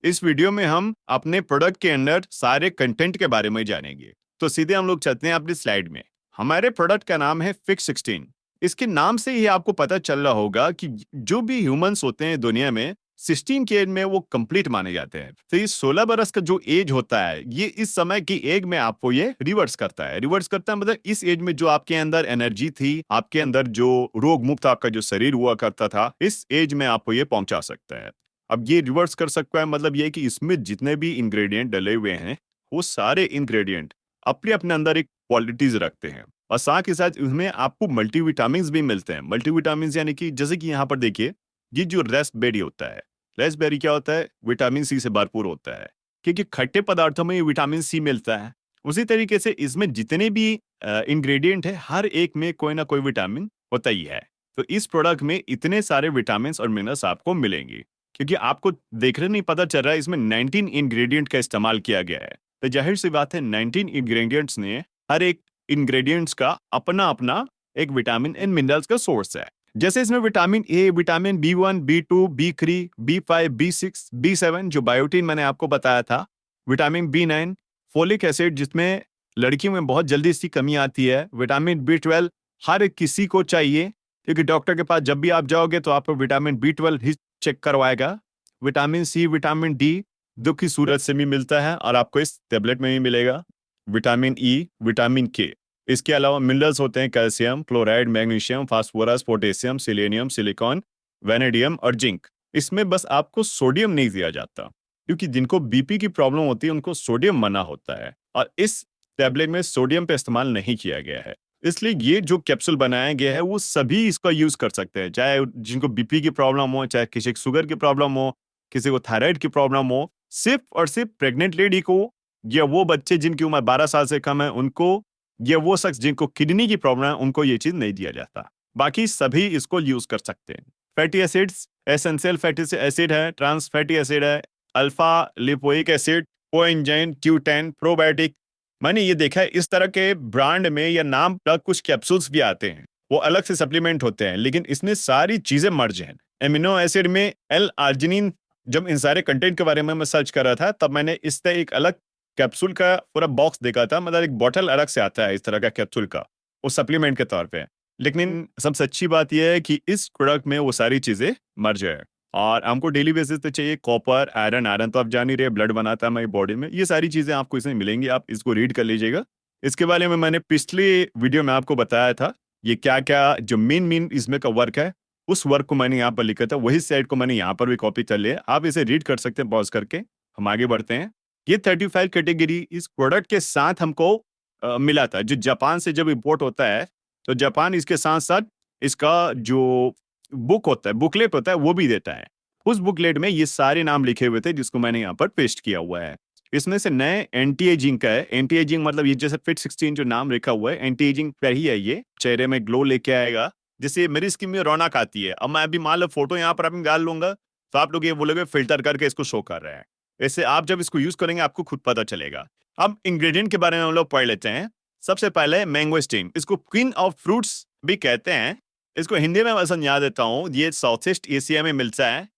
इस वीडियो में हम अपने प्रोडक्ट के अंदर सारे कंटेंट के बारे में जानेंगे। तो सीधे हम लोग चलते हैं अपनी स्लाइड में। हमारे प्रोडक्ट का नाम है फिक्स 16। इसके नाम से ही आपको पता चल रहा होगा कि जो भी ह्यूमंस होते हैं दुनिया में 16 के एज में वो कंप्लीट माने जाते हैं। तो ये 16 बरस का जो एज होता है ये इस समय की एज में आपको ये रिवर्स करता है। रिवर्स करता है मतलब इस एज में जो आपके अंदर एनर्जी थी, आपके अंदर जो रोग मुक्त आपका जो शरीर हुआ करता था, इस एज में आपको ये पहुंचा सकता है। अब ये रिवर्स कर सकता है मतलब ये है कि इसमें जितने भी इंग्रेडिएंट डले हुए हैं वो सारे इंग्रेडिएंट अपने अपने अंदर एक क्वालिटीज रखते हैं और साथ ही साथ इसमें आपको मल्टीविटामिन्स भी मिलते हैं। मल्टीविटामिन्स यानी कि जैसे कि यहाँ पर देखिए, ये जो रेस्पबेरी होता है, रेस्पबेरी क्या होता है? विटामिन सी से भरपूर होता है क्योंकि खट्टे पदार्थों में विटामिन सी मिलता है। उसी तरीके से इसमें जितने भी इंग्रेडिएंट है हर एक में कोई ना कोई विटामिन होता ही है। तो इस प्रोडक्ट में इतने सारे विटामिन और मिनरल्स आपको मिलेंगे क्योंकि आपको देखने नहीं पता चल रहा है इसमें 19 इंग्रेडिएंट का इस्तेमाल किया गया है। तो जाहिर सी बात है 19 इंग्रेडिएंट्स ने हर एक इंग्रेडिएंट्स का अपना अपना एक विटामिन एंड मिनरल्स का सोर्स है। जैसे इसमें vitamin A, vitamin B1, B2, B3, B5, B6, B7 जो बायोटीन मैंने आपको बताया था, विटामिन B9, फोलिक एसिड जिसमें लड़कियों में बहुत जल्दी इसकी कमी आती है, विटामिन B12 हर किसी को चाहिए क्योंकि डॉक्टर के पास जब भी आप जाओगे तो आपको विटामिन B12 ही चेक करवाएगा। विटामिन सी, विटामिन डी दुख की सूरत से भी मिलता है और आपको इस टेबलेट में भी मिलेगा। विटामिन ई, विटामिन के, इसके अलावा मिनरल्स होते हैं calcium, chloride, magnesium, phosphorus, potassium, selenium, silicon, vanadium और जिंक। इसमें बस आपको सोडियम नहीं दिया जाता क्योंकि जिनको बीपी की प्रॉब्लम होती है उनको सोडियम मना होता है और इस टैबलेट में सोडियम पे इस्तेमाल नहीं किया गया है। इसलिए ये जो कैप्सूल बनाया गया है वो सभी इसका यूज कर सकते हैं, चाहे जिनको बीपी की प्रॉब्लम हो, चाहे किसी को शुगर की प्रॉब्लम हो, किसी को थायराइड की प्रॉब्लम हो। सिर्फ और सिर्फ प्रेग्नेंट लेडी को या वो बच्चे जिनकी उम्र 12 साल से कम है उनको या वो शख्स जिनको किडनी की प्रॉब्लम है उनको ये चीज नहीं दिया जाता। बाकी सभी इसको यूज कर सकते हैं। Fatty acids, essential fatty acid है, ट्रांस फैटी एसिड है, alpha lipoic acid, coenzyme, Q10, probiotic. मैंने ये देखा है इस तरह के ब्रांड में या नाम तक कुछ कैप्सूल्स भी आते हैं, वो अलग से सप्लीमेंट होते हैं, लेकिन इसमें सारी चीजें मर्ज हैं। एमिनो एसिड में एल आर्जिनिन। जब इन सारे कंटेंट के बारे में मैं सर्च कर रहा था तब मैंने इस तरह एक अलग कैप्सूल का पूरा बॉक्स देखा था, मतलब एक बॉटल अलग से आता है इस तरह का कैप्सूल का, वो सप्लीमेंट के तौर पे। लेकिन सबसे अच्छी बात यह है कि इस प्रोडक्ट में वो सारी चीजें मर्ज है और हमको डेली बेसिस पे चाहिए कॉपर, आयरन। आयरन तो आप जान ही रहे, ब्लड बनाता है हमारी बॉडी में। ये सारी चीजें आपको इसमें मिलेंगी, आप इसको रीड कर लीजिएगा। इसके बारे में मैंने पिछले वीडियो में आपको बताया था ये क्या क्या जो मेन इसमें का वर्क है, उस वर्क को मैंने यहाँ पर लिखा था, वही साइड को मैंने यहाँ पर भी कॉपी कर लिया। आप इसे रीड कर सकते हैं पॉज करके। हम आगे बढ़ते हैं। ये 35 कैटेगरी इस प्रोडक्ट के साथ हमको मिला था, जो जापान से जब इम्पोर्ट होता है तो जापान इसके साथ साथ इसका जो बुक होता है, बुकलेट होता है, वो भी देता है। उस बुकलेट में ये सारे नाम लिखे हुए थे जिसको मैंने यहाँ पर पेस्ट किया हुआ है। इसमें से नए एंटी एजिंग का है। एंटी एजिंग मतलब ये जैसे फिट 16 जो नाम लिखा हुआ है, एंटी एजिंग पर ही है। ये चेहरे में ग्लो लेके आएगा, जैसे मेरी स्किन में रौनक आती है। अब मैं अभी मान लो फोटो यहाँ पर अपनी डाल लूंगा तो आप लोग ये बोलोगे फिल्टर करके इसको शो कर रहे हैं। ऐसे आप जब इसको यूज करेंगे आपको खुद पता चलेगा। अब इंग्रेडिएंट के बारे में हम लोग पढ़ लेते हैं। सबसे पहले मैंगो स्टीम, इसको क्वीन ऑफ फ्रूट्स भी कहते हैं। इसको हिंदी में मैं समझा देता हूँ। ये साउथ ईस्ट एशिया में मिलता है,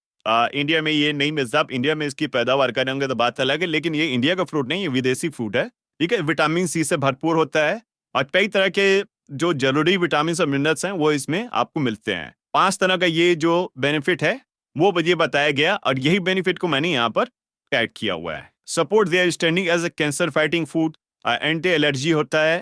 इंडिया में ये नहीं मिलता। आप इंडिया में इसकी पैदावार करेंगे तो बात अलग है, लेकिन ये इंडिया का फ्रूट नहीं, ये विदेशी फ्रूट है। ठीक है, विटामिन सी से भरपूर होता है और कई तरह के जो जरूरी विटामिन और मिनरल्स हैं वो इसमें आपको मिलते हैं। 5 तरह का ये जो बेनिफिट है वो ये बताया गया और यही बेनिफिट को मैंने यहाँ पर ऐड किया हुआ है। Support their standing as a cancer fighting food, anti allergy होता है,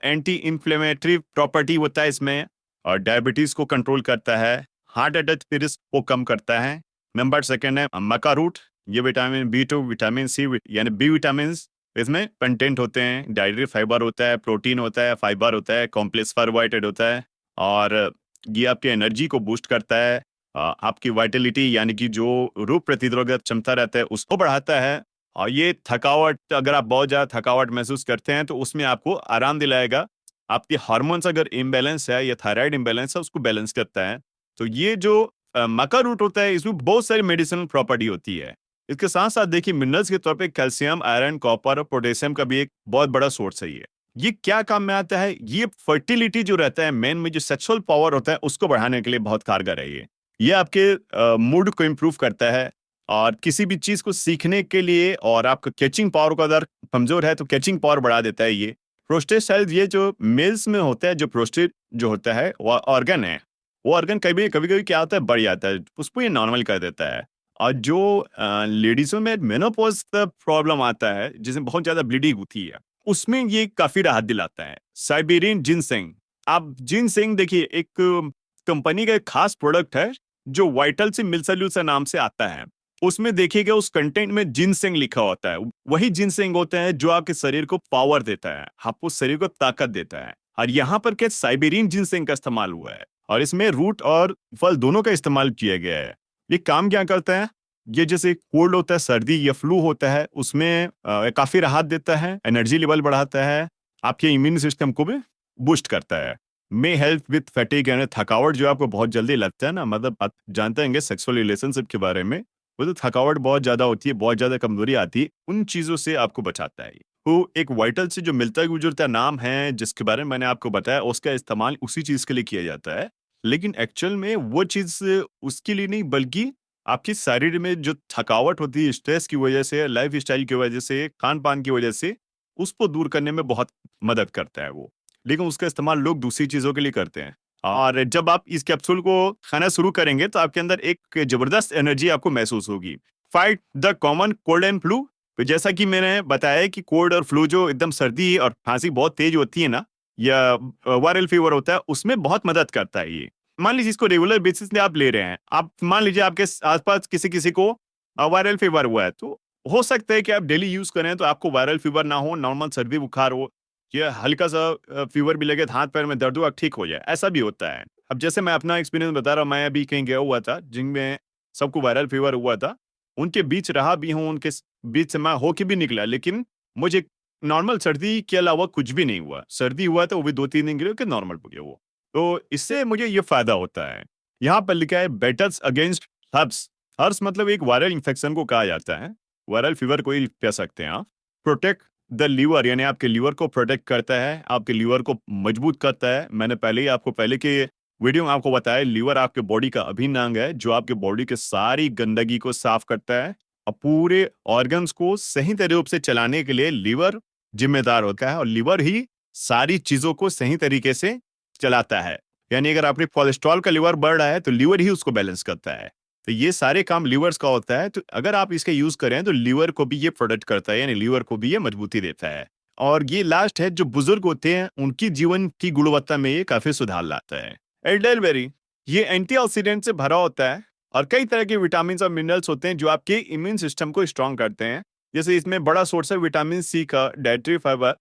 एंटी इंफ्लेमेटरी प्रॉपर्टी होता है इसमें, और डायबिटीज को कंट्रोल करता है, हार्ट अटैक के रिस्क को कम करता है। नंबर सेकंड है मक्का रूट। ये विटामिन B2, विटामिन सी यानी बी विटामिन इसमें कंटेंट होते हैं। डायट्री फाइबर होता है, प्रोटीन होता है, फाइबर होता है, कॉम्प्लेक्स कार्बोहाइड्रेट होता है और ये आपकी एनर्जी को बूस्ट करता है। आपकी वाइटलिटी यानी कि जो रोग प्रतिरोधक क्षमता रहता है उसको बढ़ाता है। और ये थकावट, अगर आप बहुत ज़्यादा थकावट महसूस करते हैं तो उसमें आपको आराम दिलाएगा। आपके हार्मोन्स अगर इम्बैलेंस है या थायराइड इम्बैलेंस है उसको बैलेंस करता है। तो ये जो मक्का रूट होता है इसमें बहुत सारी मेडिसिनल प्रॉपर्टी होती है। इसके साथ साथ देखिए मिनरल्स के तौर पे कैल्शियम, आयरन, कॉपर और पोटेशियम का भी एक बहुत बड़ा सोर्स है। ये क्या काम में आता है? ये फर्टिलिटी जो रहता है, मेन में जो सेक्सुअल पावर होता है उसको बढ़ाने के लिए बहुत कारगर है। ये आपके मूड को इम्प्रूव करता है, और किसी भी चीज को सीखने के लिए, और आपका कैचिंग पावर का अगर कमजोर है तो कैचिंग पावर बढ़ा देता है ये प्रोस्टेट सेल्स। ये जो मेल्स में होता है, जो प्रोस्टेट जो होता है वो ऑर्गन है, वो ऑर्गन कभी कभी कभी क्या होता है, बढ़ जाता है, उसको ये नॉर्मल कर देता है। और जो लेडीजों में मेनोपॉज का प्रॉब्लम आता है, जिसमें बहुत ज्यादा ब्लीडिंग होती है, उसमें ये काफी राहत दिलाता है। साइबेरियन जिनसेंग, आप जिनसेंग देखिए, एक कंपनी का एक खास प्रोडक्ट है जो वाइटल से मिल्सल्यूसा नाम से आता है। उसमें देखिएगा उस कंटेंट में जिनसेंग लिखा होता है, वही जिनसेंग होता है जो आपके शरीर को पावर देता है, आपको शरीर को ताकत देता है। और यहाँ पर क्या साइबेरियन जिनसेंग का इस्तेमाल हुआ है, और इसमें रूट और फल दोनों का इस्तेमाल किया गया है। ये काम क्या करता है, ये जैसे कोल्ड होता है, सर्दी या फ्लू होता है, उसमें काफी राहत देता है, एनर्जी लेवल बढ़ाता है, आपके इम्यून सिस्टम को भी बूस्ट करता है। मे हेल्प विथ फैटिग, यानी थकावट जो आपको बहुत जल्दी लगता है ना, मतलब आप जानते होंगे सेक्सुअल रिलेशनशिप के बारे में, वो तो थकावट बहुत ज्यादा होती है, बहुत ज्यादा कमजोरी आती है, उन चीजों से आपको बचाता है। तो एक वाइटल से जो मिलता जुलता नाम है जिसके बारे में मैंने आपको बताया, उसका इस्तेमाल उसी चीज के लिए किया जाता है। लेकिन एक्चुअल में वो चीज उसके लिए नहीं, बल्कि आपकी शरीर में जो थकावट होती है स्ट्रेस की वजह से, लाइफ स्टाइल की वजह से, खान पान की वजह से, उसको दूर करने में बहुत मदद करता है वो। लेकिन उसका इस्तेमाल लोग दूसरी चीजों के लिए करते हैं। और जब आप इस कैप्सूल को खाना शुरू करेंगे तो आपके अंदर एक जबरदस्त एनर्जी आपको महसूस होगी। Fight the common cold and flu. तो जैसा कि मैंने बताया कि कोल्ड और फ्लू जो एकदम सर्दी और खांसी बहुत तेज होती है ना, या वायरल फीवर होता है, उसमें बहुत मदद करता है ये। मान लीजिए इसको रेगुलर बेसिस पे आप ले रहे हैं, आप मान लीजिए आपके आसपास किसी किसी को वायरल फीवर हुआ है, तो हो सकता है कि आप डेली यूज करें तो आपको वायरल फीवर ना हो, नॉर्मल सर्दी बुखार हो, या हल्का सा फीवर भी लगे, हाथ पैर में दर्द हो, ठीक हो जाए, ऐसा भी होता है। अब जैसे मैं अपना एक्सपीरियंस बता रहा हूँ, मैं अभी कहीं गया हुआ था जिनमें सबको वायरल फीवर हुआ था, उनके बीच रहा भी हूँ, उनके बीच से मैं होके भी निकला, लेकिन मुझे नॉर्मल सर्दी के अलावा कुछ भी नहीं हुआ। सर्दी हुआ तो वो भी 2-3 दिन के लिए, कि नॉर्मल हो गया वो। तो इससे मुझे ये फायदा होता है। यहाँ पर लिखा है बेटर्स अगेंस्ट हर्ब्स। हर्ब्स मतलब एक वायरल इन्फेक्शन को कहा जाता है, वायरल फीवर को ही कह सकते हैं आप। प्रोटेक्ट द लीवर, यानी आपके लीवर को प्रोटेक्ट करता है, आपके लीवर को मजबूत करता है। मैंने पहले ही आपको पहले के वीडियो में आपको बताया, लीवर आपके बॉडी का अभिन्न अंग है जो आपके बॉडी के सारी गंदगी को साफ करता है, और पूरे ऑर्गन्स को सही रूप से चलाने के लिए लीवर जिम्मेदार होता है, और लीवर ही सारी चीजों को सही तरीके से चलाता है। यानी अगर आपके कोलेस्ट्रॉल का लीवर बढ़ रहा है तो लीवर ही उसको बैलेंस करता है। तो ये सारे काम लीवर्स का होता है। तो अगर आप इसका यूज करें तो लीवर को भी ये प्रोटेक्ट करता है, यानी लीवर को भी ये मजबूती देता है। और ये लास्ट है, जो बुजुर्ग होते हैं उनकी जीवन की गुणवत्ता में ये काफी सुधार लाता है। एल्डरबेरी, ये एंटीऑक्सीडेंट से भरा होता है, और कई तरह के विटामिन और मिनरल्स होते हैं जो आपके इम्यून सिस्टम को स्ट्रांग करते हैं। जैसे इसमें बड़ा सोर्स है विटामिन सी का, dietary fibre,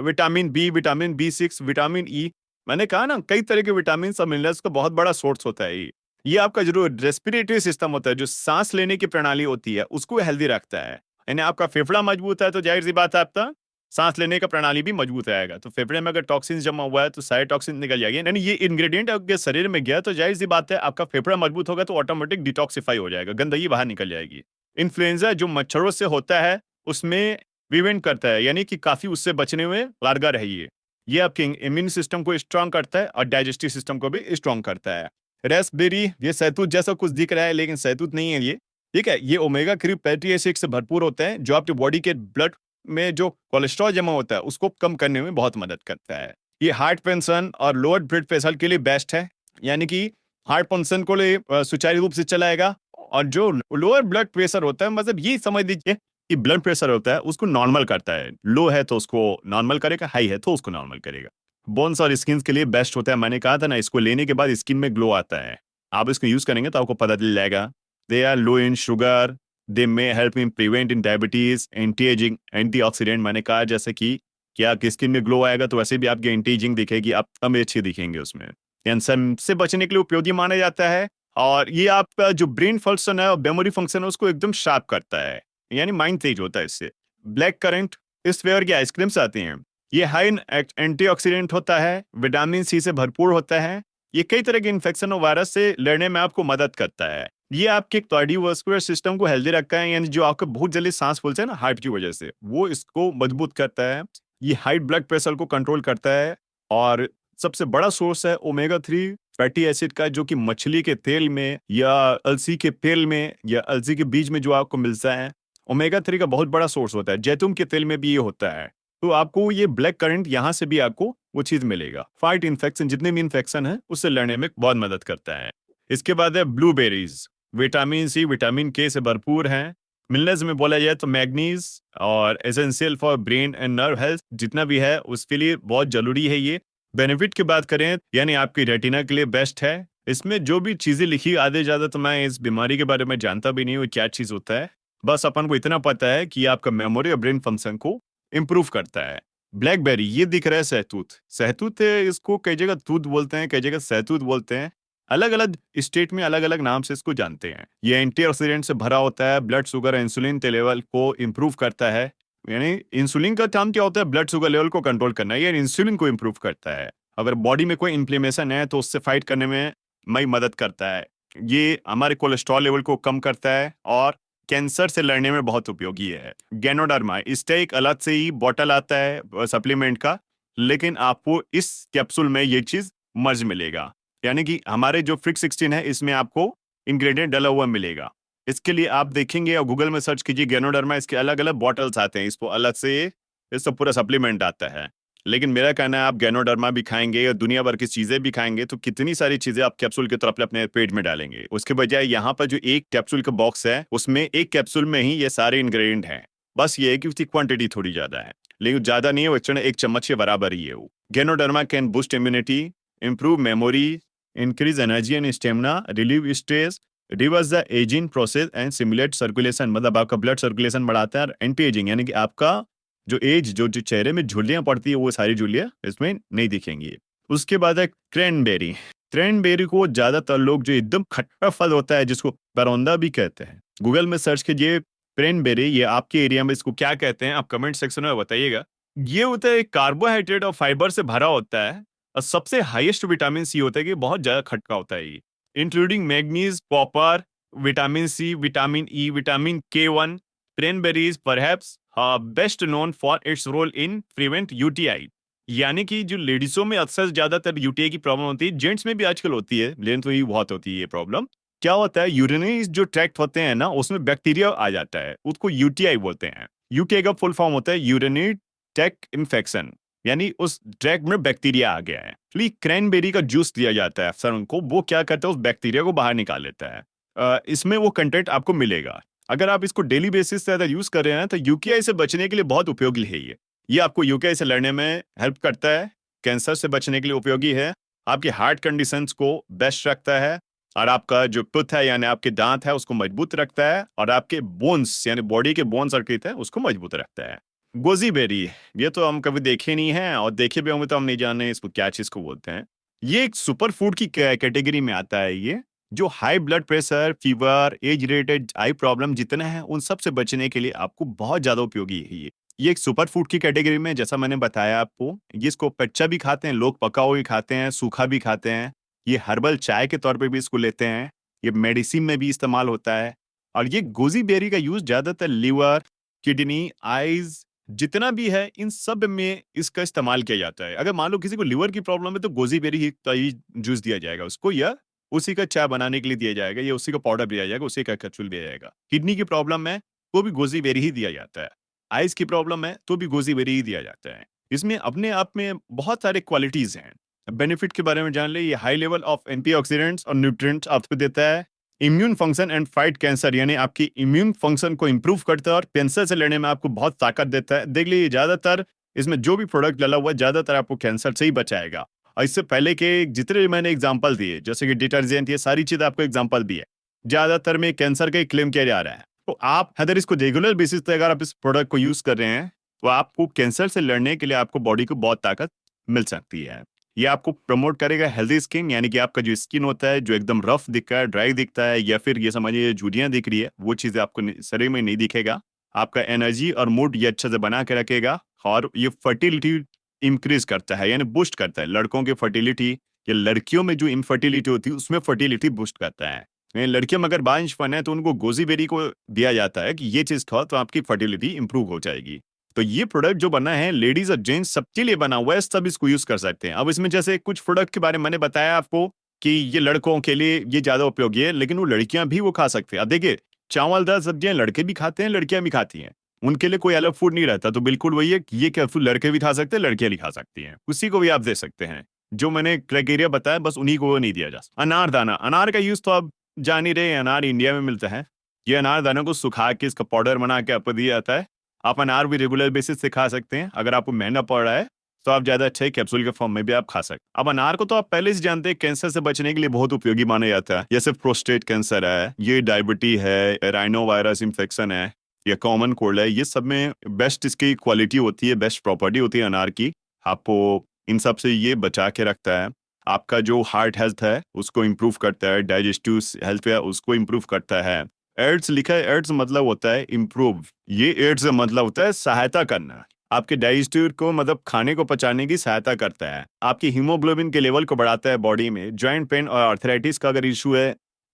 vitamin B, vitamin B 6, vitamin E. मैंने कहा ना, कई तरह के विटामिन और मिनरल्स का बहुत बड़ा सोर्स होता है ये आपका जो रेस्पिरेटरी सिस्टम होता है, जो सांस लेने की प्रणाली होती है, उसको हेल्दी रखता है। यानी आपका फेफड़ा मजबूत है तो जाहिर सी बात है आपका सांस लेने का प्रणाली भी मजबूत रहेगा। तो फेफड़े में अगर टॉक्सिन जमा हुआ है तो सारे टॉक्सिन निकल जाएंगे, यानी ये इंग्रेडिएंट आपके शरीर में गया तो जाहिर सी बात है आपका फेफड़ा मजबूत होगा तो ऑटोमेटिक डिटॉक्सिफाई हो जाएगा, गंदगी बाहर निकल जाएगी। इन्फ्लुएंजा जो मच्छरों से होता है उसमें प्रिवेंट करता है, यानी कि काफी उससे बचने में कारगर है ये आपके इम्यून सिस्टम को स्ट्रांग करता है और डाइजेस्टिव सिस्टम को भी स्ट्रांग करता है। रेस्पबेरी, ये शहतूत जैसा कुछ दिख रहा है लेकिन शहतूत नहीं है ये, ठीक है। ये ओमेगा 3 फैटी एसिड से भरपूर होते हैं जो आपके बॉडी के ब्लड में जो कोलेस्ट्रॉल जमा होता है उसको कम करने में बहुत मदद करता है। ये हार्ट फंक्शन और लोअर ब्लड प्रेशर के लिए बेस्ट है, यानी कि हार्ट फंक्शन को लिए सुचारू रूप से चलाएगा। और जो लोअर ब्लड प्रेशर होता है, मतलब ये समझ लीजिए कि ब्लड प्रेशर होता है उसको नॉर्मल करता है, लो है तो उसको नॉर्मल करेगा, हाई है तो उसको नॉर्मल करेगा। बोन्स और स्किन के लिए बेस्ट होता है। मैंने कहा था ना, इसको लेने के बाद स्किन में ग्लो आता है। आप इसको यूज करेंगे तो आपको पता चल जाएगा। They are low in sugar, they may help in prevent in diabetes, anti ageing, antioxidant. मैंने कहा जैसे कि क्या आपकी स्किन में ग्लो आएगा तो वैसे भी आपकी एंटी एजिंग दिखेगी, आप कम अच्छी दिखेंगे उसमें। कैंसर से बचने के लिए उपयोगी माना जाता है, और ये आपका जो ब्रेन फंक्शन है और मेमोरी फंक्शन है उसको एकदम शार्प करता है, यानी माइंड तेज होता है इससे। ब्लैक करंट, इस फ्लेवर की आइसक्रीम्स आती हैं, ये हाई एंटीऑक्सीडेंट होता है, विटामिन सी से भरपूर होता है। ये कई तरह के इन्फेक्शन और वायरस से लड़ने में आपको मदद करता है। ये आपके कार्डियोवास्कुलर सिस्टम को हेल्दी रखता है, यानी जो आपको बहुत जल्दी सांस फूलते हैं ना हार्ट की वजह से, वो इसको मजबूत करता है। ये हाई ब्लड प्रेशर को कंट्रोल करता है, और सबसे बड़ा सोर्स है ओमेगा 3 फैटी एसिड का, जो कि मछली के तेल में या अलसी के तेल में या अलसी के बीज में जो आपको मिलता है। ओमेगा 3 का बहुत बड़ा सोर्स होता है, जैतून के तेल में भी ये होता है। तो आपको ये ब्लैक करंट यहाँ से भी आपको वो चीज मिलेगा। फाइट इन्फेक्शन, जितने भी इन्फेक्शन है उससे लड़ने में बहुत मदद करता है। इसके बाद है ब्लूबेरीज, विटामिन सी विटामिन के से भरपूर है। मिलनेस में बोला जाए तो मैग्नीज और essential for brain and nerve health जितना भी है उसके लिए बहुत जरूरी है ये। बेनिफिट की बात करें यानी आपकी रेटिना के लिए बेस्ट है। इसमें जो भी चीजें लिखी आधे ज्यादा तो मैं इस बीमारी के बारे में जानता भी नहीं हूँ क्या चीज होता है। बस अपन को इतना पता है कि आपका मेमोरी और ब्रेन फंक्शन को इम्प्रूव करता है। ब्लैकबेरी, ये दिख रहा है सहतूत, सहतूत है, इसको कई जगह दूध बोलते हैं, कई जगह सहतूत बोलते हैं। अलग अलग स्टेट में अलग अलग नाम से इसको जानते हैं। ये एंटीऑक्सीडेंट से भरा होता है, ब्लड शुगर इंसुलिन के लेवल को इम्प्रूव करता है। यानी इंसुलिन का काम क्या होता है? ब्लड शुगर लेवल को कंट्रोल करना, ये इंसुलिन को इम्प्रूव करता है। अगर बॉडी में कोई इन्फ्लेमेशन है तो उससे फाइट करने में मई मदद करता है। ये हमारे कोलेस्ट्रॉल लेवल को कम करता है और कैंसर से लड़ने में बहुत उपयोगी है। गैनोडर्मा, इसका एक अलग से ही बॉटल आता है सप्लीमेंट का, लेकिन आपको इस कैप्सूल में ये चीज मर्ज मिलेगा। यानी कि हमारे जो फ्रिक 16 है इसमें आपको इंग्रेडिएंट डला हुआ मिलेगा। इसके लिए आप देखेंगे और गूगल में सर्च कीजिए गैनोडर्मा, इसके अलग अलग बॉटल्स आते हैं, इसको अलग से इसका पूरा सप्लीमेंट आता है। लेकिन मेरा कहना है आप गैनोडर्मा भी खाएंगे और दुनिया भर की चीजें भी खाएंगे तो कितनी सारी चीजें आप कैप्सूल की तरफ अपने पेट में डालेंगे। उसके बजाय यहाँ पर जो एक कैप्सूल का बॉक्स है उसमें एक कैप्सूल में ही ये सारे इंग्रेडिएंट हैं। बस ये है कि उसकी क्वांटिटी थोड़ी ज्यादा है, लेकिन ज्यादा नहीं है, वो एक चम्मच के बराबर ही है वो। Ganoderma can boost immunity, improve memory, increase energy and stamina, relieve stress, reverse the aging process and stimulate circulation, मतलब आपका ब्लड सर्कुलेशन बढ़ाता है और एंटी एजिंग यानी कि आपका जो एज जो चेहरे में झुर्रियां पड़ती है वो सारी झुर्रियां इसमें नहीं दिखेंगी। उसके बाद है क्रैनबेरी। क्रैनबेरी को ज्यादातर लोग, जो एकदम खट्टा फल होता है जिसको करौंदा भी कहते हैं, गूगल में सर्च कीजिए क्रैनबेरी, ये आपके एरिया में इसको क्या कहते हैं आप कमेंट सेक्शन में बताइएगा। ये होता है कार्बोहाइड्रेट और फाइबर से भरा होता है और सबसे हाईएस्ट विटामिन सी होता है कि बहुत ज्यादा खटका होता है ये, including manganese, copper, vitamin C, vitamin E, vitamin K1। Cranberries perhaps best known for its role in prevent UTI, यानी कि जो लेडीजों में अक्सर ज्यादातर यूटीआई की प्रॉब्लम होती है, जेंट्स में भी आजकल होती है लेकिन तो ही बहुत होती है ये प्रॉब्लम। क्या होता है, यूरिनरी जो ट्रैक्ट होते हैं ना उसमें बैक्टीरिया आ जाता है, उसको यूटीआई बोलते हैं। यूटीआई का फुल फॉर्म होता है यूरिनरी ट्रैक्ट इन्फेक्शन, यानी उस ट्रैक में बैक्टीरिया आ गया है। इसलिए क्रैनबेरी का जूस दिया जाता है अक्सर उनको, वो क्या करता है उस बैक्टीरिया को बाहर निकाल लेता है। इसमें वो कंटेंट आपको मिलेगा। अगर आप इसको डेली बेसिस से अगर यूज कर रहे हैं तो यूटीआई से बचने के लिए बहुत उपयोगी है ये आपको यूटीआई से लड़ने में हेल्प करता है, कैंसर से बचने के लिए उपयोगी है, आपकी हार्ट कंडीशंस को बेस्ट रखता है और आपका जो टूथ है यानी आपके दांत है उसको मजबूत रखता है और आपके बोन्स यानी बॉडी के बोन्स सर्किट है उसको मजबूत रखता है। गोजी बेरी, ये तो हम कभी देखे नहीं है और देखे भी होंगे तो हम नहीं जाने इसको क्या चीज को बोलते हैं। ये एक सुपर फूड की कैटेगरी में आता है ये, जो high blood pressure, fever, age related I problem जितना है उन सब से बचने के लिए आपको बहुत ज्यादा उपयोगी है ये एक सुपर फूड की कैटेगरी में, जैसा मैंने बताया आपको। ये इसको कच्चा भी खाते हैं लोग, पका हुआ भी खाते हैं, सूखा भी खाते हैं। ये हर्बल चाय के तौर पे भी इसको लेते हैं, ये मेडिसिन में भी इस्तेमाल होता है। और ये गोजी बेरी का यूज ज्यादातर लिवर, किडनी, आईज जितना भी है इन सब में इसका इस्तेमाल किया जाता है। अगर मान लो किसी को लिवर की प्रॉब्लम है तो गोजी बेरी ही जूस दिया जाएगा उसको, या उसी का चाय बनाने के लिए दिया जाएगा, या उसी का पाउडर दिया जाएगा, उसी का कैप्सूल दिया जाएगा। किडनी की प्रॉब्लम है तो भी गोजी बेरी ही दिया जाता है, आइज की प्रॉब्लम है तो भी गोजी बेरी ही दिया जाता है। इसमें अपने आप में बहुत सारे क्वालिटीज हैं। बेनिफिट के बारे में जान ले, ये हाई लेवल ऑफ एंटीऑक्सीडेंट्स और न्यूट्रिएंट्स आपको देता है। Immune function and fight cancer, यानी आपकी इम्यून फंक्शन को इंप्रूव करता है और कैंसर से लड़ने में आपको बहुत ताकत देता है। देख लीजिए ज्यादातर इसमें जो भी प्रोडक्ट डला हुआ है ज्यादातर आपको कैंसर से ही बचाएगा। और इससे पहले के जितने भी मैंने एग्जांपल दिए जैसे कि डिटर्जेंट, ये सारी चीज आपको एग्जांपल भी है, ज्यादातर में कैंसर का क्लेम किया जा रहा है। तो आप अगर इसको रेगुलर बेसिस पे अगर आप इस प्रोडक्ट को यूज कर रहे हैं तो आपको कैंसर से लड़ने के लिए आपको बॉडी को बहुत ताकत मिल सकती है। ये आपको प्रमोट करेगा हेल्दी स्किन, यानी कि आपका जो स्किन होता है जो एकदम रफ दिखता है, ड्राई दिखता है, या फिर ये समझिए झुर्रियां दिख रही है, वो चीजें आपको शरीर में नहीं दिखेगा। आपका एनर्जी और मूड ये अच्छे से बना के रखेगा। और ये फर्टिलिटी इंक्रीज करता है यानी बूस्ट करता है, लड़कों की फर्टिलिटी या लड़कियों में जो इनफर्टिलिटी होती है उसमें फर्टिलिटी बूस्ट करता है। लड़कियों में अगर 22 है तो उनको गोजी बेरी को दिया जाता है कि ये चीज खाओ तो आपकी फर्टिलिटी इंप्रूव हो जाएगी। तो ये प्रोडक्ट जो बना है लेडीज और जेंट्स सबके लिए बना हुआ है, सब इसको यूज कर सकते हैं। अब इसमें जैसे कुछ प्रोडक्ट के बारे में मैंने बताया आपको कि ये लड़कों के लिए ये ज्यादा उपयोगी है, लेकिन वो लड़कियां भी वो खा सकते हैं। अब देखिए, चावल दाल सब्जियां लड़के भी खाते हैं, लड़कियां भी खाती हैं, उनके लिए कोई अलग फूड नहीं रहता। तो बिल्कुल वही है कि ये कैप्सूल लड़के भी खा सकते हैं, लड़कियां भी खा सकती हैं, उसी को भी आप दे सकते हैं। जो मैंने क्राइटेरिया बताया बस उन्हीं को नहीं दिया जा सकता। अनारदाना, अनार का यूज तो आप जान ही रहे हैं, अनार इंडिया में मिलता है। ये अनारदाना को सुखा के इसका पाउडर बना के आपको दिया जाता है। आप अनार भी रेगुलर बेसिस से खा सकते हैं। अगर आपको महंगा पड़ रहा है तो आप ज्यादा अच्छे कैप्सूल के फॉर्म में भी आप खा सकते हैं। अब अनार को तो आप पहले से जानते हैं कैंसर से बचने के लिए बहुत उपयोगी माना जाता है। जैसे प्रोस्टेट कैंसर है, ये डायबिटीज है, राइनो वायरस इन्फेक्शन है, या कॉमन कोल्ड है, ये सब में बेस्ट इसकी क्वालिटी होती है, बेस्ट प्रॉपर्टी होती है अनार की। आपको इन सब से ये बचा के रखता है। आपका जो हार्ट हेल्थ है उसको इम्प्रूव करता है, डाइजेस्टिव हेल्थ है उसको इम्प्रूव करता है। एड्स लिखा है, एड्स मतलब होता है इम्प्रूव, ये एड्स का मतलब होता है सहायता करना। आपके डाइजेस्टिव को मतलब खाने को पचाने की सहायता करता है। आपकी हीमोग्लोबिन के लेवल को बढ़ाता है बॉडी में। जॉइंट पेन और आर्थराइटिस का अगर इशू है,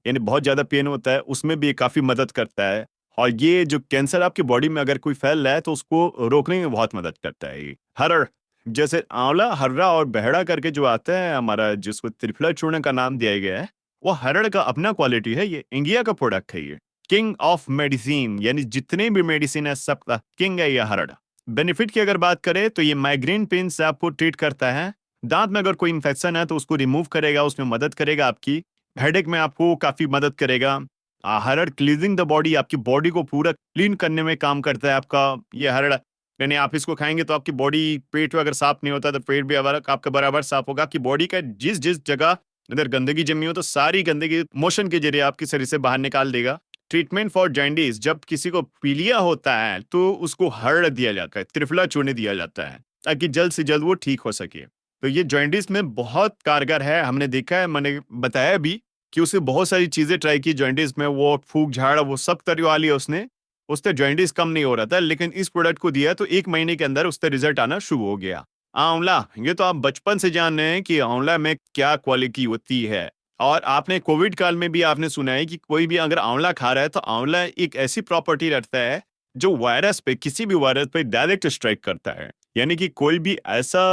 यानी बहुत ज्यादा पेन होता है, उसमें भी ये काफी मदद करता है। और ये जो कैंसर आपकी बॉडी में अगर कोई फैल रहा है तो उसको रोकने में बहुत मदद करता है। ये हरड़, जैसे आंवला, हर्रा और बहड़ा करके जो आता है हमारा, जिसको त्रिफला चूर्ण का नाम दिया गया है, वो हरड़ का अपना क्वालिटी है। ये इंडिया का प्रोडक्ट है। ये किंग ऑफ मेडिसिन, यानी जितने भी मेडिसिन है सबका किंग है ये हरड़। बेनिफिट की अगर बात करें तो ये माइग्रेन पेन से आपको ट्रीट करता है। दांत में अगर कोई इंफेक्शन है तो उसको रिमूव करेगा, उसमें मदद करेगा आपकी। हेडेक में आपको काफी मदद करेगा। हरड़ क्लीजिंग द बॉडी, आपकी बॉडी को पूरा क्लीन करने में काम करता है आपका ये हरड़। यानी आप इसको खाएंगे तो आपकी बॉडी, पेट अगर साफ नहीं होता तो पेट भी आपका बराबर साफ होगा। आपकी बॉडी का जिस जिस जगह अगर गंदगी जमी हो तो सारी गंदगी मोशन के जरिए आपके शरीर से बाहर निकाल देगा। ट्रीटमेंट फॉर जॉन्डिस, जब किसी को पीलिया होता है तो उसको हरड़ दिया जाता है, त्रिफला चूर्ण दिया जाता है, ताकि जल्द से जल्द वो ठीक हो सके। तो ये जॉन्डिस में बहुत कारगर है। हमने देखा है, मैंने बताया भी कि उसे बहुत सारी चीजें ट्राई की जॉन्डिस में, वो फूक झाड़ वो सब करवा लिया उसने, उससे जॉन्डिस कम नहीं हो रहा था। लेकिन इस प्रोडक्ट को दिया तो 1 महीने के अंदर उससे रिजल्ट आना शुरू हो गया। आंवला, ये तो आप बचपन से जान रहे हैं कि आंवला में क्या क्वालिटी होती है। और आपने कोविड काल में भी आपने सुना है कि कोई भी अगर आंवला खा रहा है तो आंवला एक ऐसी प्रॉपर्टी रखता है जो वायरस पे, किसी भी वायरस पे डायरेक्ट स्ट्राइक करता है। यानी कि कोई भी ऐसा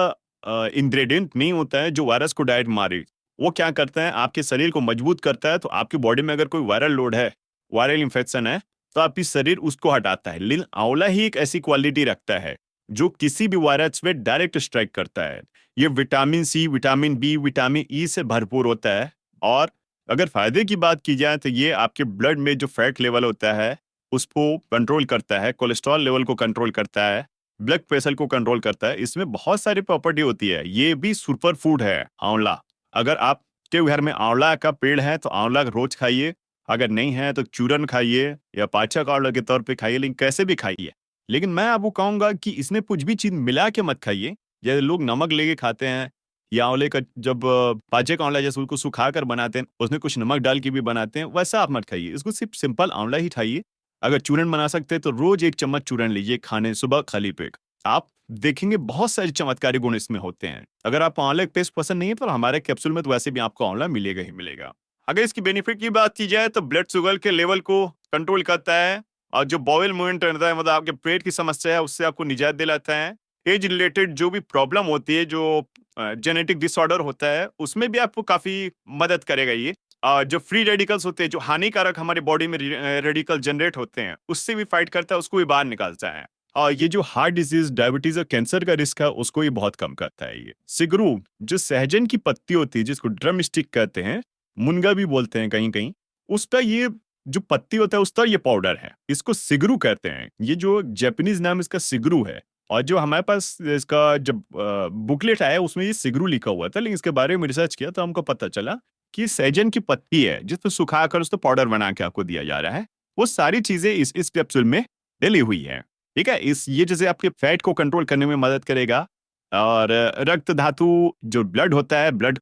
इंग्रेडिएंट नहीं होता है जो वायरस को डायरेक्ट मारे। वो क्या करता है, आपके शरीर को मजबूत करता है। तो आपकी बॉडी में अगर कोई वायरल लोड है, वायरल इन्फेक्शन है, तो आपकी शरीर उसको हटाता है। लेकिन आंवला ही एक ऐसी क्वालिटी रखता है जो किसी भी वायरस पे डायरेक्ट स्ट्राइक करता है। ये vitamin C, vitamin B, vitamin E से भरपूर होता है। और अगर फायदे की बात की जाए तो ये आपके ब्लड में जो फैट लेवल होता है उसको कंट्रोल करता है, कोलेस्ट्रॉल लेवल को कंट्रोल करता है, ब्लड प्रेशर को कंट्रोल करता है। इसमें बहुत सारी प्रॉपर्टी होती है। ये भी सुपर फूड है आंवला। अगर आपके घर में आंवला का पेड़ है तो आंवला रोज खाइए, अगर नहीं है तो चूरन खाइए या पाचक आंवला के तौर पे खाइए, लेकिन कैसे भी खाइए। लेकिन मैं आपको कहूंगा कि इसमें कुछ भी चीज मिला के मत खाइए। जैसे लोग नमक लेके खाते हैं, या आंवले का जब पाचक आंवला जैसे उसको सुखा कर बनाते हैं, उसमें कुछ नमक डाल के भी बनाते हैं, वैसा आप मत खाइए। इसको सिर्फ सिंपल आंवला ही खाइए। अगर चूरन बना सकते हैं तो रोज 1 चम्मच चूरन लीजिए खाने सुबह खाली पेट। आप देखेंगे बहुत सारे चमत्कारी गुण इसमें होते हैं। अगर आपको आंवले का पेस्ट पसंद नहीं है तो हमारे कैप्सूल में तो वैसे भी आपको आंवला मिलेगा ही मिलेगा। अगर इसकी बेनिफिट की बात की जाए तो ब्लड शुगर के लेवल को कंट्रोल करता है, और जो बॉयल मूवमेंट रहता है, मतलब आपके पेट की समस्या है, उससे आपको निजात दिलाता है। एज रिलेटेड जो भी प्रॉब्लम होती है, जो जेनेटिक डिसऑर्डर होता है, उसमें भी आपको काफी मदद करेगा ये। जो फ्री रेडिकल्स होते हैं, जो हानिकारक हमारी बॉडी में रेडिकल जनरेट होते हैं, उससे भी फाइट करता है, उसको भी बाहर निकालता है। और ये जो हार्ट डिजीज, डायबिटीज और कैंसर का रिस्क है उसको ये बहुत कम करता है। ये सिगरू, जो सहजन की पत्ती होती है जिसको ड्रम स्टिक कहते हैं, मुनगा भी बोलते हैं कहीं कहीं, उस पर ये जो पत्ती होता है उस पर ये पाउडर है, इसको सिगरू कहते हैं। ये जो जापानीज नाम इसका सिगरू है। और जो हमारे पास इसका जब बुकलेट आया उसमें ये सिगरू लिखा हुआ था, लेकिन इसके बारे में रिसर्च किया तो हमको पता चला कि सहजन की पत्ती है जिसको सुखाकर उसको पाउडर बना के आपको दिया जा रहा है। वो सारी चीजें इस कैप्सूल में डली हुई है। ठीक है, ये जैसे आपके फैट को कंट्रोल करने में मदद करेगा, और रक्त धातु जो ब्लड होता है, ब्लड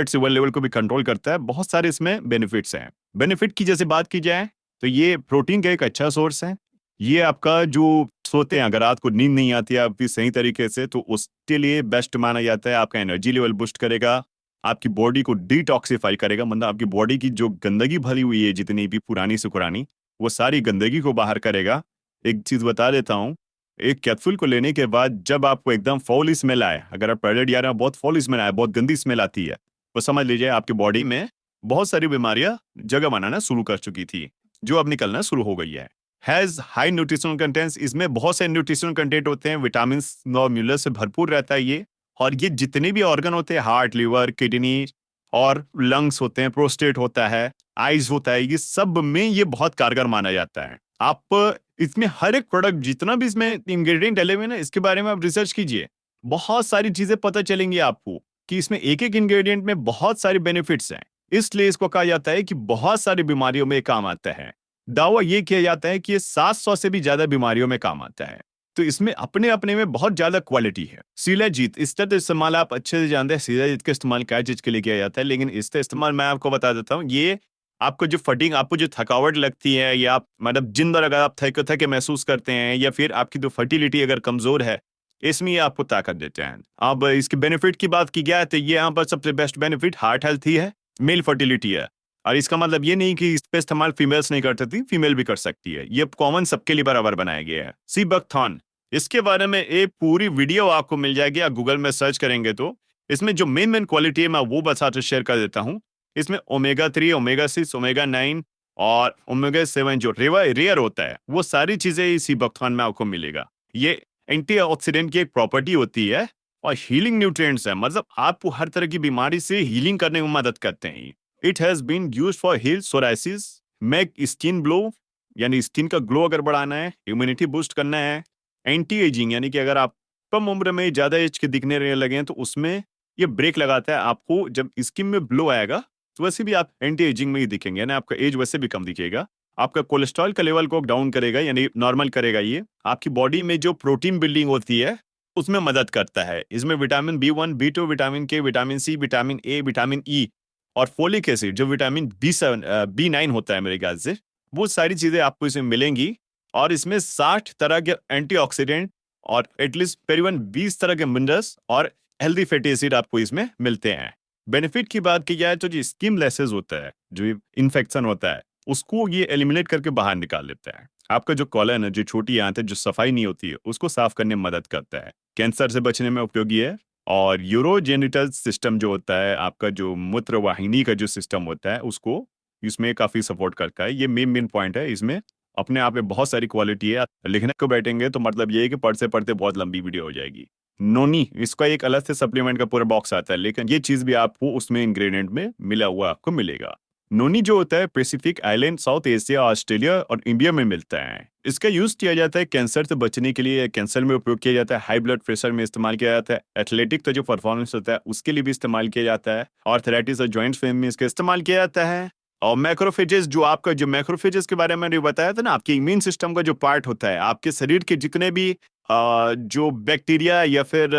शुगर लेवल को भी कंट्रोल करता है। बहुत सारे इसमें बेनिफिट्स हैं। बेनिफिट की जैसे बात की जाए तो ये प्रोटीन का एक अच्छा सोर्स है। ये आपका जो सोते हैं, अगर रात को नींद नहीं आती है आपकी सही तरीके से, तो उसके लिए बेस्ट माना जाता है। आपका एनर्जी लेवल बूस्ट करेगा, आपकी बॉडी को डिटॉक्सिफाई करेगा, मतलब आपकी बॉडी की जो गंदगी भरी हुई है जितनी भी पुरानी से पुरानी, वो सारी गंदगी को बाहर करेगा। एक चीज बता देता हूँ, एक कैप्सूल को लेने के बाद जब आपको एकदम फॉल स्मेल आए, अगर आप पैलेट या बहुत फॉल स्मेल आए, बहुत गंदी स्मेल आती है, तो समझ लीजिए आपकी बॉडी में बहुत सारी बीमारियां जगह बनाना शुरू कर चुकी थी, जो अब निकलना शुरू हो गई है। हैज हाई न्यूट्रिशनल कंटेंट्स, इसमें बहुत से न्यूट्रिशनल कंटेंट होते हैं, विटामिन और मिनरल से भरपूर रहता है ये। और ये जितने भी ऑर्गन होते हैं, हार्ट, लिवर, किडनी और लंग्स होते हैं, प्रोस्टेट होता है, आइज होता है, ये सब में ये बहुत कारगर माना जाता है। आप इसमें हर एक प्रोडक्ट, जितना भी इसमें इंग्रेडिएंट डले हुए ना, इसके बारे में आप रिसर्च कीजिए, बहुत सारी चीजें पता चलेंगी आपको कि इसमें एक एक इंग्रेडिएंट में बहुत सारे बेनिफिट्स हैं। इसलिए इसको कहा जाता है कि बहुत सारी बीमारियों में काम आता है। दावा ये किया जाता है कि ये 700 से भी ज्यादा बीमारियों में काम आता है। तो इसमें अपने अपने में बहुत ज्यादा क्वालिटी है। शिलाजीत, इसका तो इस्तेमाल आप अच्छे से जानते हैं, शिलाजीत का इस्तेमाल क्या चीज के लिए किया जाता है, लेकिन इसका इस्तेमाल मैं आपको बता देता हूँ। ये आपको जो फटिंग, आपको जो थकावट लगती है, या आप मतलब जिन बार अगर आप थके थके महसूस करते हैं, या फिर आपकी जो फर्टिलिटी अगर कमजोर है, इसमें ये आपको ताकत देते हैं। अब इसके बेनिफिट की बात की जाए तो ये यहाँ पर सबसे बेस्ट बेनिफिट हार्ट हेल्थ ही है, मेल फर्टिलिटी है। और इसका मतलब ये नहीं कि इस पे इस्तेमाल फीमेल्स नहीं कर सकती, फीमेल भी कर सकती है। ये कॉमन सबके लिए बराबर बनाया गया है। सी बकथॉर्न, इसके बारे में एक पूरी वीडियो आपको मिल जाएगी, आप गूगल में सर्च करेंगे तो। इसमें जो मेन क्वालिटी है मैं वो बता शेयर कर देता हूँ। इसमें ओमेगा 3, ओमेगा 6, ओमेगा 9 और ओमेगा 7 जो रेयर होता है, वो सारी चीजें इसी बकथॉर्न में आपको मिलेगा। ये एंटीऑक्सीडेंट की एक प्रॉपर्टी होती है और हीलिंग न्यूट्रिएंट्स है, मतलब आपको हर तरह की बीमारी से हीलिंग करने में मदद करते हैं। It has been used for heal psoriasis, make skin glow, यानी स्किन का ग्लो अगर बढ़ाना है, इम्यूनिटी बूस्ट करना है, एंटी एजिंग, यानी कि अगर आप कम उम्र में ज्यादा एज के दिखने लगे हैं तो उसमें ये ब्रेक लगाता है। आपको जब स्किन में ग्लो आएगा तो वैसे भी आप एंटी एजिंग में ही दिखेंगे, यानी आपका एज वैसे भी कम दिखेगा। आपका कोलेस्ट्रॉल का लेवल को डाउन करेगा, यानी नॉर्मल करेगा। ये आपकी बॉडी में जो प्रोटीन बिल्डिंग होती है उसमें मदद करता है। इसमें vitamin B1, B2, vitamin K, vitamin C, vitamin A, vitamin E और फोलिक एसिड, जो विटामिन B7, B9 होता है मेरे ख्याल से, वो सारी चीजें आपको इसमें मिलेंगी। और इसमें 60 तरह के एंटीऑक्सीडेंट और एटलीस्ट करीबन 20 तरह के मिनरल्स और हेल्दी फैटी एसिड आपको इसमें मिलते हैं। बेनिफिट की बात की जाए तो जो स्किन लेसेस होता है, जो इन्फेक्शन होता है, उसको ये एलिमिनेट करके बाहर निकाल लेता है। आपका जो कॉलन है, जो छोटी आंत है, जो सफाई नहीं होती है, उसको साफ करने में मदद करता है। कैंसर से बचने में उपयोगी है। और यूरोजेनिटल सिस्टम जो होता है, आपका जो मूत्र वाहिनी का जो सिस्टम होता है, उसको इसमें काफी सपोर्ट करता है। ये मेन पॉइंट है इसमें। अपने आप में बहुत सारी क्वालिटी है। लिखने को बैठेंगे तो मतलब ये है कि पढ़ते पढ़ते बहुत लंबी वीडियो हो जाएगी। नोनी, इसका एक अलग से सप्लीमेंट का पूरा बॉक्स आता है, लेकिन ये चीज भी आपको उसमें इंग्रेडिएंट में मिला हुआ आपको मिलेगा। नोनी जो होता है Pacific island, south Asia, Australia और इंडिया में मिलता है। इसका यूज किया जाता है कैंसर से बचने के लिए, कैंसर में उपयोग किया जाता है, हाई ब्लड प्रेशर में इस्तेमाल किया जाता है, एथलेटिक का जो परफॉर्मेंस होता है उसके लिए भी इस्तेमाल किया जाता है, आर्थराइटिस और जॉइंट्स पेन में इसका इस्तेमाल किया जाता है। और मैक्रोफेजेस, जो आपका जो मैक्रोफेजेस के बारे में मैंने बताया था ना, आपके इम्यून सिस्टम का जो पार्ट होता है, आपके शरीर के जितने भी जो बैक्टीरिया या फिर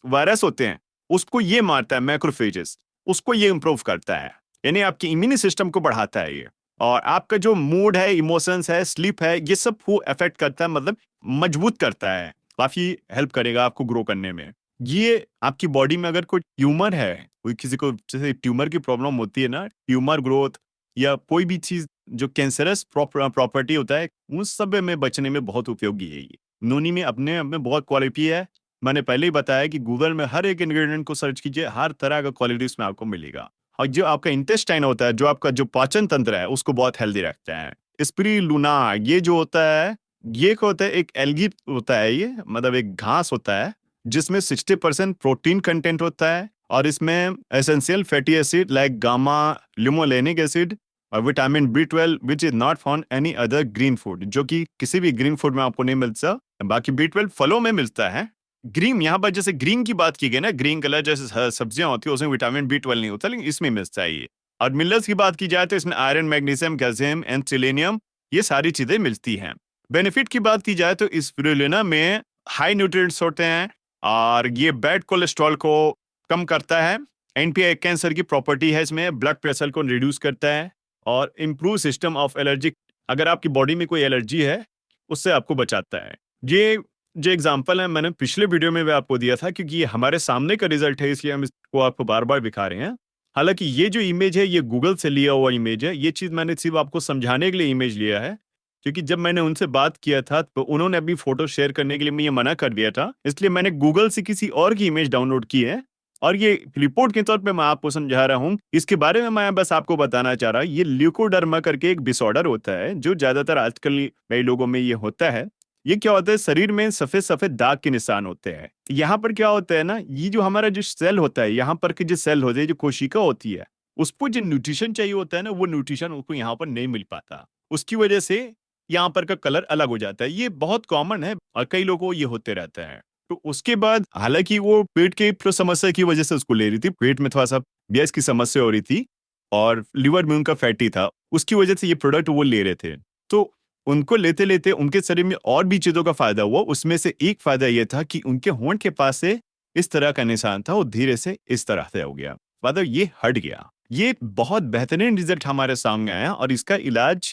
वायरस होते हैं, उसको ये मारता है मैक्रोफेजेस, उसको ये इंप्रूव करता है, यानी आपकी इम्यून सिस्टम को बढ़ाता है ये। और आपका जो मूड है, इमोशंस है, स्लीप है, ये सब को अफेक्ट करता है, मतलब मजबूत करता है, काफी हेल्प करेगा आपको ग्रो करने में। ये आपकी बॉडी में अगर कोई ट्यूमर है, कोई किसी को जैसे ट्यूमर की प्रॉब्लम होती है ना, ट्यूमर ग्रोथ या कोई भी चीज जो कैंसरस प्रॉपर्टी होता है, उन सब में बचने में बहुत उपयोगी है ये। नोनी में अपने आप में बहुत क्वालिटी है। मैंने पहले ही बताया कि गूगल में हर एक इंग्रेडिएंट को सर्च कीजिए, हर तरह का क्वालिटी इसमें आपको मिलेगा। और जो आपका इंटेस्टाइन होता है, जो आपका जो पाचन तंत्र है, उसको बहुत हेल्दी रखता है। स्पिरुलिना, ये जो होता है, ये क्या होता है, एक एल्गी होता है, ये मतलब एक घास होता है जिसमें 60% प्रोटीन कंटेंट होता है। और इसमें essential fatty acid like gamma linolenic acid और vitamin B12 which is not found any other green food, जो कि किसी भी ग्रीन फूड में आपको नहीं मिलता। बाकी B12 फलों में मिलता है। ग्रीन, यहाँ पर जैसे ग्रीन की बात की गई ना, ग्रीन कलर जैसे सब्जियां होती है उसमें विटामिन B12 नहीं होता, लेकिन इसमें मिलता है ये। और मिनरल्स की बात की जाए तो इसमें iron, magnesium, calcium and selenium, ये सारी चीजें मिलती हैं। बेनिफिट की बात की जाए तो इस स्पिरुलिना में हाई न्यूट्रिएंट्स होते हैं और ये बैड कोलेस्ट्रॉल को कम करता है। एंटी कैंसर की प्रॉपर्टी है इसमें, ब्लड प्रेशर को रिड्यूस करता है और इम्प्रूव सिस्टम ऑफ एलर्जी, अगर आपकी बॉडी में कोई एलर्जी है उससे आपको बचाता है। ये जो एग्जांपल है मैंने पिछले वीडियो में भी आपको दिया था, क्योंकि ये हमारे सामने का रिजल्ट है, इसलिए हम इसको आपको बार बार दिखा रहे हैं। हालांकि ये जो इमेज है ये गूगल से लिया हुआ इमेज है, ये चीज मैंने सिर्फ आपको समझाने के लिए इमेज लिया है क्योंकि जब मैंने उनसे बात किया था तो उन्होंने अपनी फोटो शेयर करने के लिए मुझे मना कर दिया था, इसलिए मैंने गूगल से किसी और की इमेज डाउनलोड की है और ये रिपोर्ट के तौर पे मैं आपको समझा रहा हूँ। इसके बारे में मैं बस आपको बताना चाह रहा हूँ, ये ल्यूकोडर्मा करके एक डिसऑर्डर होता है जो ज्यादातर आजकल कई लोगों में ये होता है। ये क्या होता है, शरीर में सफेद सफेद दाग के निशान होते हैं। यहाँ पर क्या होता है ना, ये जो हमारा जो सेल होता है, यहाँ पर के जो सेल होते हैं, जो कोशिका होती है, उसको जो न्यूट्रिशन चाहिए होता है ना, वो न्यूट्रिशन उसको यहाँ पर नहीं मिल पाता। उसकी वजह से यहाँ पर का कलर अलग हो जाता है। ये बहुत कॉमन है और कई लोगों को ये होते रहता है। तो उसके बाद हालांकि वो पेट के समस्या की वजह से उसको ले रही थी, पेट में थोड़ा सा गैस की समस्या हो रही थी और लिवर में उनका फैटी था, उसकी वजह से ये प्रोडक्ट वो ले रहे थे। तो उनको लेते लेते उनके शरीर में और भी चीजों का फायदा हुआ। उसमें से एक फायदा ये था कि उनके होंठ के पास से इस तरह का निशान था, वो धीरे से इस तरह से हो गया, मतलब ये हट गया। ये बहुत बेहतरीन रिजल्ट हमारे सामने आया और इसका इलाज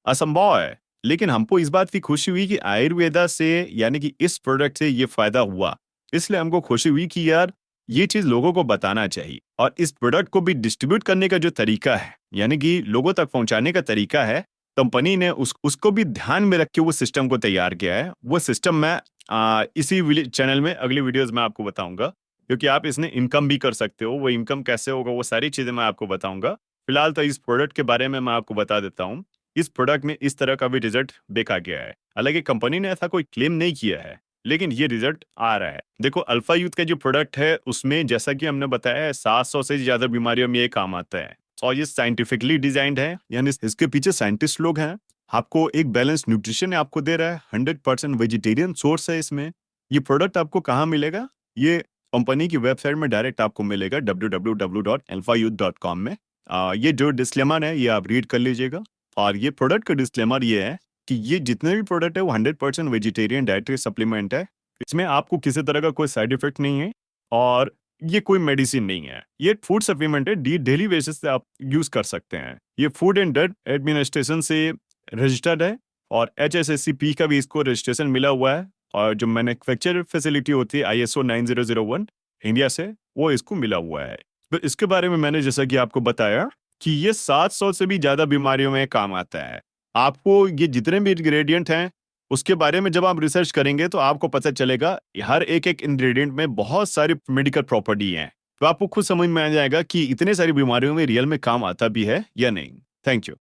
असंभव है, लेकिन हमको इस बात की खुशी हुई कि आयुर्वेदा से यानी कि इस प्रोडक्ट से ये फायदा हुआ। इसलिए हमको खुशी हुई कि यार ये चीज लोगों को बताना चाहिए। और इस प्रोडक्ट को भी डिस्ट्रीब्यूट करने का जो तरीका है, यानी कि लोगों तक पहुंचाने का तरीका है, कंपनी ने उसको भी ध्यान में रख के वो सिस्टम को तैयार किया है। वो सिस्टम मैं इसी चैनल में अगली वीडियोस में आपको बताऊंगा, क्योंकि आप इसने इनकम भी कर सकते हो। वो इनकम कैसे होगा वो सारी चीजें मैं आपको बताऊंगा। फिलहाल तो इस प्रोडक्ट के बारे में मैं आपको बता देता हूँ। इस प्रोडक्ट में इस तरह का भी रिजल्ट देखा गया है। हालांकि कंपनी ने ऐसा कोई क्लेम नहीं किया है, लेकिन ये रिजल्ट आ रहा है। देखो, अल्फा यूथ का जो प्रोडक्ट है उसमें जैसा कि हमने बताया है 700 से ज्यादा बीमारियों में ये काम आता है और ये साइंटिफिकली डिजाइंड है, यानी इसके पीछे साइंटिस्ट लोग हैं। आपको एक बैलेंस न्यूट्रिशन आपको दे रहा है, 100% वेजिटेरियन सोर्स है इसमें। ये प्रोडक्ट आपको कहाँ मिलेगा? ये कंपनी की वेबसाइट में डायरेक्ट आपको मिलेगा www.alphayouth.com में। ये जो डिस्क्लेमर है ये आप रीड कर लीजिएगा। और ये प्रोडक्ट का डिस्क्लेमर ये है कि ये जितने भी प्रोडक्ट है वो 100% वेजिटेरियन डाइटरी सप्लीमेंट है। इसमें आपको किसी तरह का कोई साइड इफेक्ट नहीं है और ये कोई मेडिसिन नहीं है। ये फूड सप्लीमेंट है, डेली बेसिस से आप यूज कर सकते हैं। ये फूड एंड ड्रग एडमिनिस्ट्रेशन से रजिस्टर्ड है और HACCP का भी इसको रजिस्ट्रेशन मिला हुआ है। और जो मैन्युफैक्चर फैसिलिटी होती है ISO 9001 इंडिया से, वो इसको मिला हुआ है। तो इसके बारे में मैंने जैसा कि आपको बताया कि ये 700 से भी ज्यादा बीमारियों में काम आता है। आपको ये जितने भी इंग्रेडिएंट हैं उसके बारे में जब आप रिसर्च करेंगे तो आपको पता चलेगा हर एक एक इंग्रेडिएंट में बहुत सारी मेडिकल प्रॉपर्टी हैं। तो आपको खुद समझ में आ जाएगा कि इतने सारी बीमारियों में रियल में काम आता भी है या नहीं। Thank you.